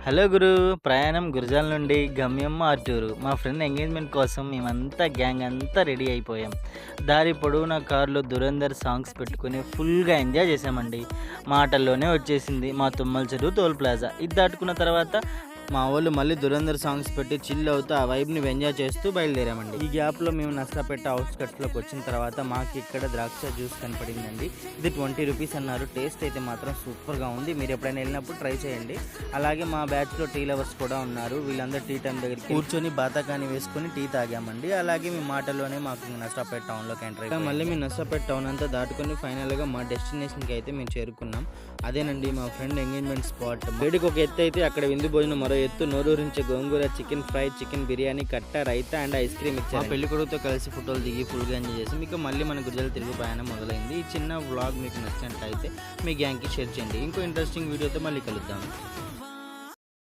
Hello గురు. ప్రయాణం గురజాల నుండి గమ్యం ఆర్టూరు. మా ఫ్రెండ్ ఎంగేజ్మెంట్ కోసం మేమంతా గ్యాంగ్ అంతా రెడీ అయిపోయాం. దారి పొడవునా కారులో 'దురంధర్' సాంగ్స్ పెట్టుకొని ఫుల్గా ఎంజాయ్ చేసామండి. మాటల్లోనే వచ్చేసింది మా తుమ్మల చెరువు టోల్ ప్లాజా. ఇది దాటుకున్న తర్వాత మా వాళ్ళు మళ్ళీ 'దురంధర్' సాంగ్స్ పెట్టి చిల్ అవుతూ ఆ వైబ్ని ఎంజాయ్ చేస్తూ బయలుదేరామండి. ఈ గ్యాప్లో మేము నష్టపెట్ట అవుట్స్కట్స్లోకి వచ్చిన తర్వాత మాకు ఇక్కడ ద్రాక్ష జ్యూస్ కనపడిందండి. ఇది 20 రూపీస్ అన్నారు. టేస్ట్ అయితే మాత్రం సూపర్గా ఉంది. మీరు ఎప్పుడైనా వెళ్ళినప్పుడు ట్రై చేయండి. అలాగే మా బ్యాచ్లో టీ లవర్స్ కూడా ఉన్నారు. వీళ్ళందరూ టీ టైం దగ్గరికి కూర్చొని బాతాకాని వేసుకొని టీ తాగామండి. అలాగే మీ మాటల్లోనే మాకు నష్టపేట టౌన్లోకి ఎంటర్ అయ్యాం. మళ్ళీ మేము నష్టపేట టౌన్ అంతా దాటుకొని ఫైనల్గా మా డెస్టినేషన్కి అయితే మేము చేరుకున్నాం. అదేనండి మా ఫ్రెండ్ ఎంగేజ్మెంట్ స్పాట్. వేడికి ఒక ఎత్తు అయితే అక్కడ విందు భోజనం మరో ఎత్తు నోరూరించే గోంగూర, చికెన్ ఫ్రై, చికెన్ బిర్యానీ, కట్ట, రైతా అండ్ ఐస్ క్రీమ్ ఇచ్చారు. పెళ్లి కొడుకుతో కలిసి ఫోటోలు దిగి ఫుల్గా ఎంజాయ్ చేసి మీకు మళ్ళీ మన గురజాల తిరుగు ప్రయాణం మొదలైంది. ఈ చిన్న వ్లాగ్ మీకు నచ్చినట్లయితే మీ గ్యాంగ్కి షేర్ చేయండి. ఇంకో ఇంట్రెస్టింగ్ వీడియోతో మళ్ళీ కలుద్దాం.